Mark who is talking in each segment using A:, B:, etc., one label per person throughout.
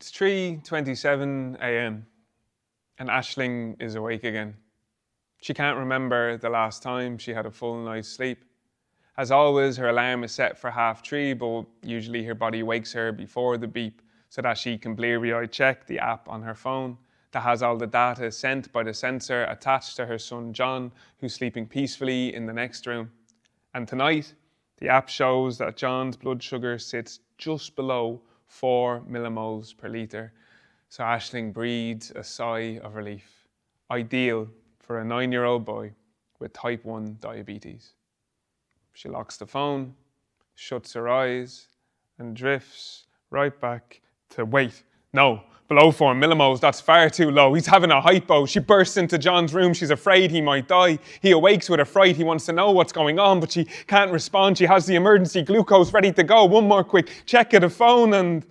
A: It's 3:27 a.m. and Aisling is awake again. She can't remember the last time she had a full night's sleep. As always, her alarm is set for 3:30, but usually her body wakes her before the beep so that she can bleary-eyed check the app on her phone that has all the data sent by the sensor attached to her son John, who's sleeping peacefully in the next room. And tonight, the app shows that John's blood sugar sits just below 4 millimoles per litre. So Aisling breathes a sigh of relief. Ideal for a 9-year-old boy with type 1 diabetes. She locks the phone, shuts her eyes, and drifts right back to wait. No, below 4 millimoles, that's far too low. He's having a hypo. She bursts into John's room. She's afraid he might die. He awakes with a fright. He wants to know what's going on, but she can't respond. She has the emergency glucose ready to go. One more quick check of the phone and...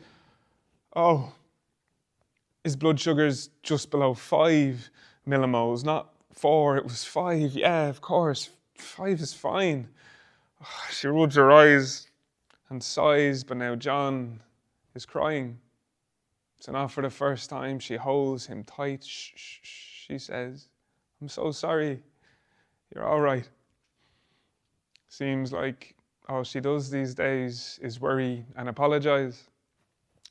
A: oh, his blood sugar's just below 5 millimoles, not 4. It was 5. Yeah, of course. 5 is fine. She rubs her eyes and sighs, but now John is crying. So now for the first time, she holds him tight. Shh, shh, shh, she says, "I'm so sorry. You're all right." Seems like all she does these days is worry and apologize.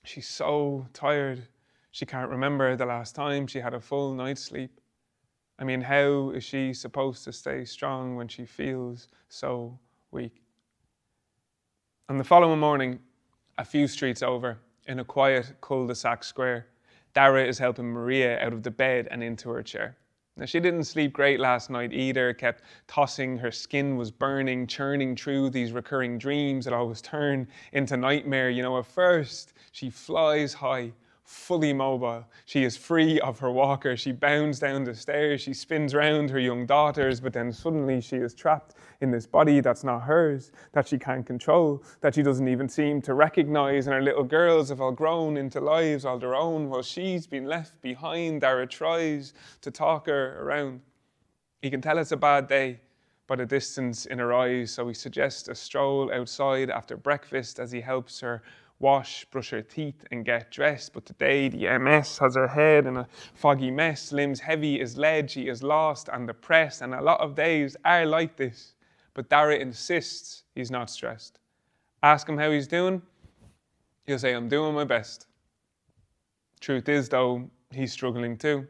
A: She's so tired. She can't remember the last time she had a full night's sleep. I mean, how is she supposed to stay strong when she feels so weak? On the following morning, a few streets over, in a quiet cul-de-sac square, Dara is helping Maria out of the bed and into her chair. Now, she didn't sleep great last night either, kept tossing, her skin was burning, churning through these recurring dreams that always turn into nightmare. You know, at first, she flies high, fully mobile. She is free of her walker. She bounds down the stairs. She spins round her young daughters, but then suddenly she is trapped in this body that's not hers, that she can't control, that she doesn't even seem to recognize. And her little girls have all grown into lives all their own while she's been left behind. Dara tries to talk her around. He can tell it's a bad day by the distance in her eyes, so he suggests a stroll outside after breakfast as he helps her wash, brush her teeth and get dressed. But today the MS has her head in a foggy mess, limbs heavy as lead, she is lost and depressed, and a lot of days are like this. But Dara insists he's not stressed. Ask him how he's doing, he'll say, "I'm doing my best." Truth is though, he's struggling too.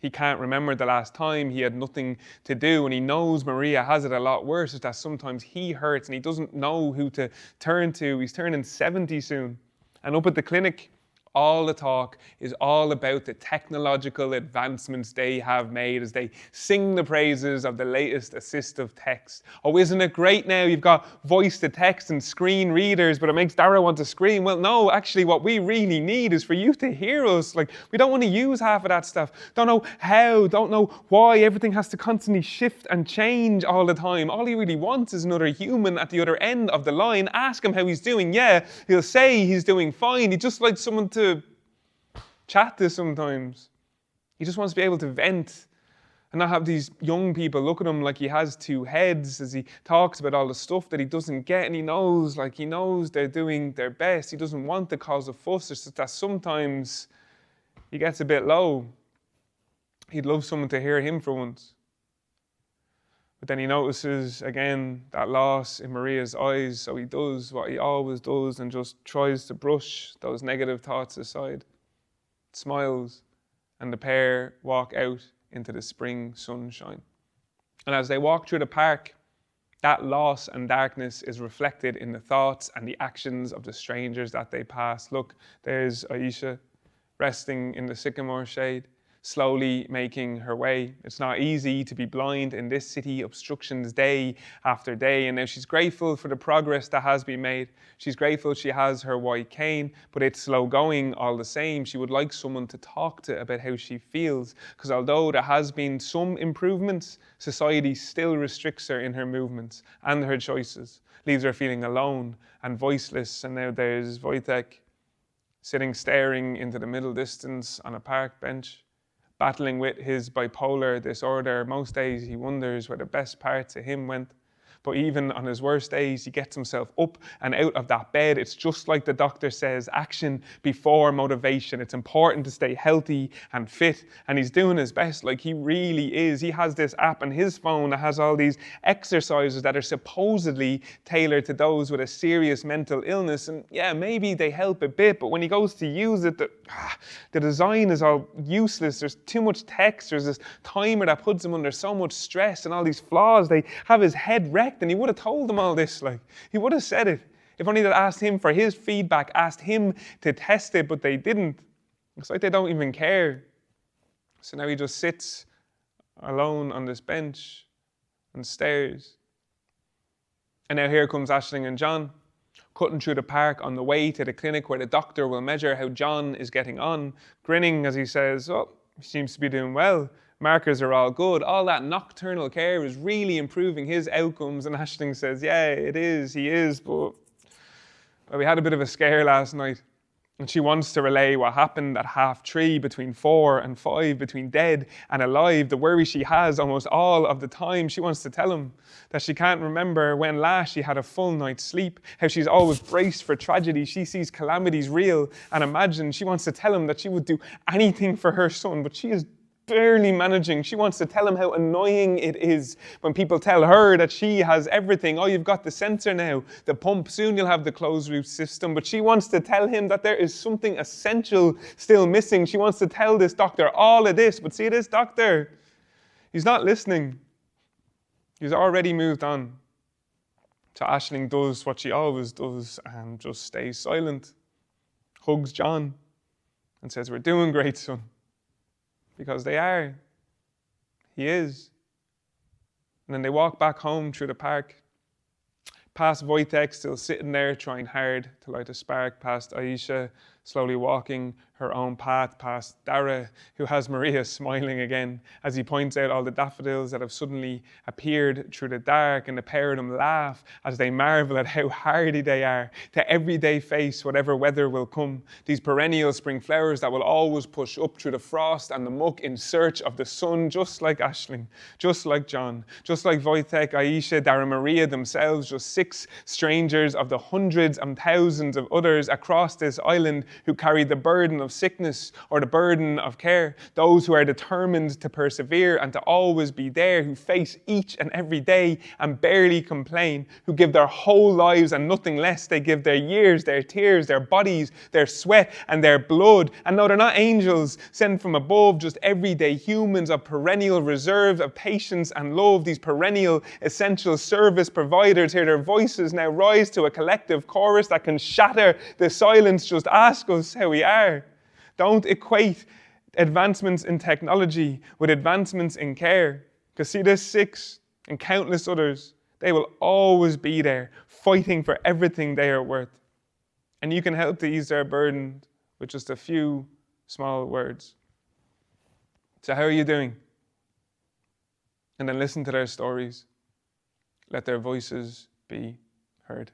A: He can't remember the last time he had nothing to do, and he knows Maria has it a lot worse. It's that sometimes he hurts and he doesn't know who to turn to. He's turning 70 soon. And up at the clinic, all the talk is all about the technological advancements they have made as they sing the praises of the latest assistive text. Oh, isn't it great now? You've got voice to text and screen readers, but it makes Dara want to scream. Well, no, actually what we really need is for you to hear us. Like, we don't want to use half of that stuff. Don't know how, don't know why. Everything has to constantly shift and change all the time. All he really wants is another human at the other end of the line. Ask him how he's doing. Yeah, he'll say he's doing fine. He just likes someone to chat to sometimes. He just wants to be able to vent and not have these young people look at him like he has two heads as he talks about all the stuff that he doesn't get, and he knows they're doing their best. He doesn't want to cause a fuss. It's just that sometimes he gets a bit low. He'd love someone to hear him for once. But then he notices again that loss in Maria's eyes, so he does what he always does and just tries to brush those negative thoughts aside. Smiles, and the pair walk out into the spring sunshine. And as they walk through the park, that loss and darkness is reflected in the thoughts and the actions of the strangers that they pass. Look, there's Aisha resting in the sycamore shade, slowly making her way. It's not easy to be blind in this city, obstructions day after day, and now she's grateful for the progress that has been made. She's grateful she has her white cane, but it's slow going all the same. She would like someone to talk to about how she feels, because although there has been some improvements, society still restricts her in her movements and her choices, leaves her feeling alone and voiceless. And now there's Wojtek sitting staring into the middle distance on a park bench, battling with his bipolar disorder. Most days he wonders where the best parts of him went. But even on his worst days, he gets himself up and out of that bed. It's just like the doctor says, action before motivation. It's important to stay healthy and fit, and he's doing his best, like he really is. He has this app on his phone that has all these exercises that are supposedly tailored to those with a serious mental illness, and yeah, maybe they help a bit, but when he goes to use it, the design is all useless. There's too much text. There's this timer that puts him under so much stress and all these flaws. They have his head wrecked, and he would have told them all this. Like, he would have said it. If only they'd asked him for his feedback, asked him to test it, but they didn't. It's like they don't even care. So now he just sits alone on this bench and stares. And now here comes Aisling and John, cutting through the park on the way to the clinic where the doctor will measure how John is getting on, grinning as he says, "Oh, he seems to be doing well. Markers are all good. All that nocturnal care is really improving his outcomes." And Aisling says, "Yeah, it is, he is, but well, we had a bit of a scare last night." And she wants to relay what happened at 3:30, between 4 and 5, between dead and alive, the worry she has almost all of the time. She wants to tell him that she can't remember when last she had a full night's sleep, how she's always braced for tragedy. She sees calamities real and imagined. She wants to tell him that she would do anything for her son, but she is barely managing. She wants to tell him how annoying it is when people tell her that she has everything. "Oh, you've got the sensor now, the pump, soon you'll have the closed loop system." But she wants to tell him that there is something essential still missing. She wants to tell this doctor all of this, but see, this doctor, he's not listening. He's already moved on. So Aisling does what she always does and just stays silent, hugs John and says, "We're doing great, son." Because they are. He is. And then they walk back home through the park, past Wojtek still sitting there trying hard to light a spark, past Aisha slowly walking her own path, past Dara, who has Maria smiling again as he points out all the daffodils that have suddenly appeared through the dark, and the pair of them laugh as they marvel at how hardy they are to everyday face whatever weather will come. These perennial spring flowers that will always push up through the frost and the muck in search of the sun, just like Aisling, just like John, just like Wojtek, Aisha, Dara, Maria themselves, just 6 strangers of the hundreds and thousands of others across this island who carry the burden of sickness or the burden of care, those who are determined to persevere and to always be there, who face each and every day and barely complain, who give their whole lives and nothing less. They give their years, their tears, their bodies, their sweat and their blood. And no, they're not angels sent from above, just everyday humans of perennial reserve, of patience and love. These perennial essential service providers, hear their voices now rise to a collective chorus that can shatter the silence. Just ask us how we are. Don't equate advancements in technology with advancements in care. Because see, this 6 and countless others, they will always be there, fighting for everything they are worth. And you can help to ease their burden with just a few small words. So how are you doing? And then listen to their stories. Let their voices be heard.